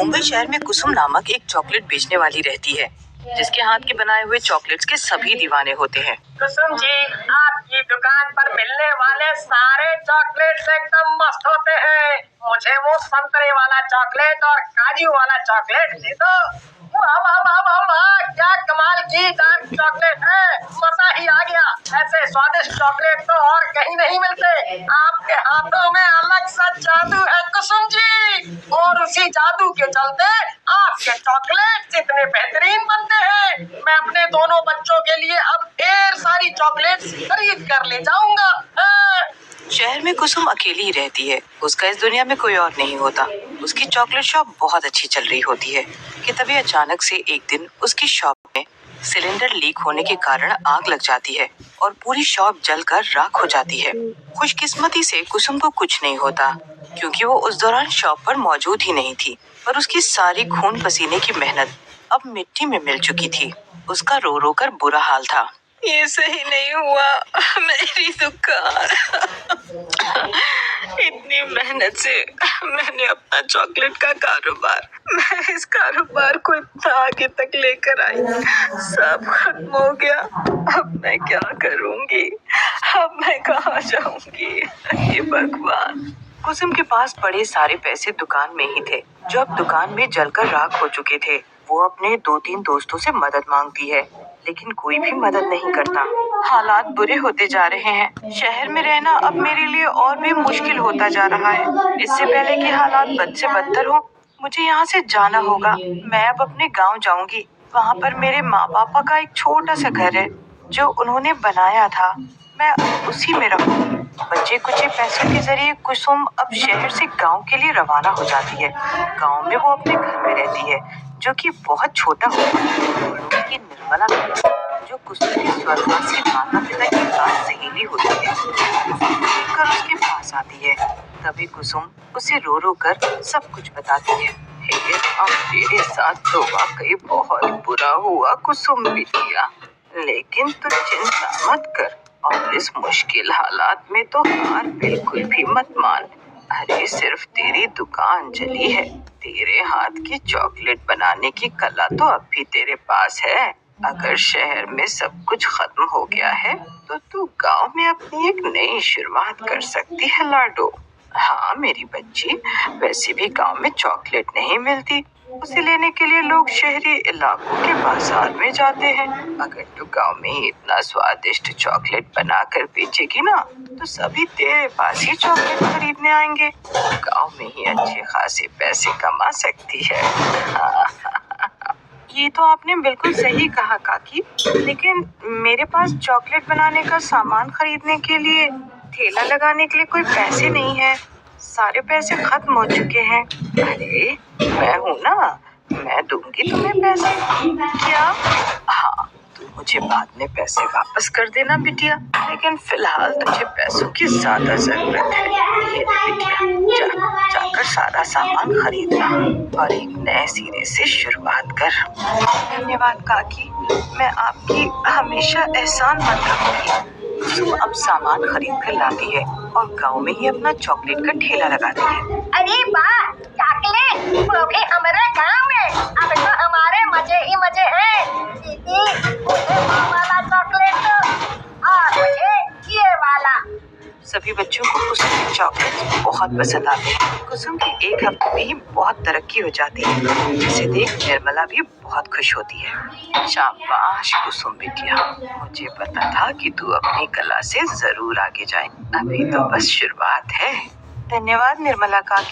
मुंबई शहर में कुसुम नामक एक चॉकलेट बेचने वाली रहती है, जिसके हाथ के बनाए हुए चॉकलेट्स के सभी दीवाने होते हैं। कुसुम जी, आपकी दुकान पर मिलने वाले सारे चॉकलेट्स एकदम मस्त होते हैं। मुझे वो संतरे वाला चॉकलेट और काजू वाला चॉकलेट दे दो। वाह वाह वाह वाह वाह, क्या कमाल की डार्क चॉकलेट है, मजा ही आ गया। ऐसे स्वादिष्ट चॉकलेट तो और कहीं नहीं मिलते। आपके हाथों में अलग सा जादू है कुसुम जी, और उसी जादू के चलते आपके चॉकलेट इतने बेहतरीन बनते हैं। मैं अपने दोनों बच्चों के लिए अब ढेर सारी चॉकलेट्स खरीद कर ले जाऊंगा। शहर में कुसुम अकेली ही रहती है। उसका इस दुनिया में कोई और नहीं होता। उसकी चॉकलेट शॉप बहुत अच्छी चल रही होती है कि तभी अचानक से एक दिन उसकी शॉप में सिलेंडर लीक होने के कारण आग लग जाती है और पूरी शॉप जलकर राख हो जाती है। खुशकिस्मती से कुसुम को कुछ नहीं होता, क्योंकि वो उस दौरान शॉप पर मौजूद ही नहीं थी। पर उसकी सारी खून पसीने की मेहनत अब मिट्टी में मिल चुकी थी। उसका रो रो कर बुरा हाल था। ये सही नहीं हुआ, मेरी दुकान। इतनी मेहनत से मैंने अपना चॉकलेट का कारोबार, मैं इस कारोबार को इतना आगे तक लेकर आई, सब खत्म हो गया। अब मैं क्या करूंगी? अब मैं कहाँ जाऊंगी? ये भगवान। कुसुम के पास बड़े सारे पैसे दुकान में ही थे, जो अब दुकान में जलकर राख हो चुके थे। वो अपने 2-3 दोस्तों से मदद मांगती है, लेकिन कोई भी मदद नहीं करता। हालात बुरे होते जा रहे हैं। शहर में रहना अब मेरे लिए और भी मुश्किल होता जा रहा है। इससे पहले कि हालात बद से बदतर हो, मुझे यहाँ से जाना होगा। मैं अब अपने गांव जाऊंगी। वहाँ पर मेरे माँ पापा का एक छोटा सा घर है, जो उन्होंने बनाया था। मैं उसी में रहूंगी। बचे कुचे पैसों के जरिए कुसुम अब शहर से गांव के लिए रवाना हो जाती है। गांव में वो अपने घर में रहती है, जो कि बहुत छोटा होता है। उसकी निर्मला, जो कुसुम की स्वर्गवासी माता पिता की खास सहेली होती है, देखकर उसके पास आती है। तभी कुसुम उसे रो रो कर सब कुछ बताती है। हे राम, तेरे साथ तो वाकई बहुत बुरा हुआ कुसुम बिटिया, लेकिन तू चिंता मत कर और इस मुश्किल हालात में तो हार बिल्कुल भी मत मान। अरे सिर्फ तेरी दुकान जली है, तेरे हाथ की चॉकलेट बनाने की कला तो अब भी तेरे पास है। अगर शहर में सब कुछ खत्म हो गया है, तो तू गांव में अपनी एक नई शुरुआत कर सकती है लाडो। हाँ मेरी बच्ची, वैसे भी गांव में चॉकलेट नहीं मिलती। उसे लेने के लिए लोग शहरी इलाकों के बाजार में जाते हैं। अगर तू गांव में ही इतना स्वादिष्ट चॉकलेट बनाकर बेचेगी ना, तो सभी तेरे पास ही चॉकलेट खरीदने आएंगे। गांव में ही अच्छे खासे पैसे कमा सकती है। ये तो आपने बिल्कुल सही कहा काकी, लेकिन मेरे पास चॉकलेट बनाने का सामान खरीदने के लिए, ठेला लगाने के लिए कोई पैसे नहीं है। सारे पैसे खत्म हो चुके हैं। अरे मैं हूँ ना, मैं दूंगी तुम्हें पैसे। क्या? हाँ, तू मुझे बाद में पैसे वापस कर देना बिटिया, लेकिन फिलहाल तुझे पैसों की ज्यादा जरूरत है। ये ले बिटिया, जाकर सारा सामान खरीदना और एक नए सिरे से शुरुआत कर। धन्यवाद काकी, मैं आपकी हमेशा एहसान मंद रहूंगी। कुसुम अब सामान खरीद कर लाती है और गांव में ही अपना चॉकलेट का ठेला लगाती है। अरे वाह, चॉकलेट वो भी हमारे गांव में, अब तो हमारे मजे ही मजे हैं। दीदी, मुझे वो वाला चॉकलेट दो और मुझे ये वाला। सभी बच्चों को कुसुम के चॉकलेट बहुत पसंद आते हैं। कुसुम की एक हफ्ते में ही बहुत तरक्की हो जाती है, जिसे देख निर्मला भी बहुत खुश होती है। शाबाश कुसुम बिटिया, मुझे पता था कि तू अपनी कला से जरूर आगे जाए। अभी तो बस शुरुआत है। धन्यवाद निर्मला काकी।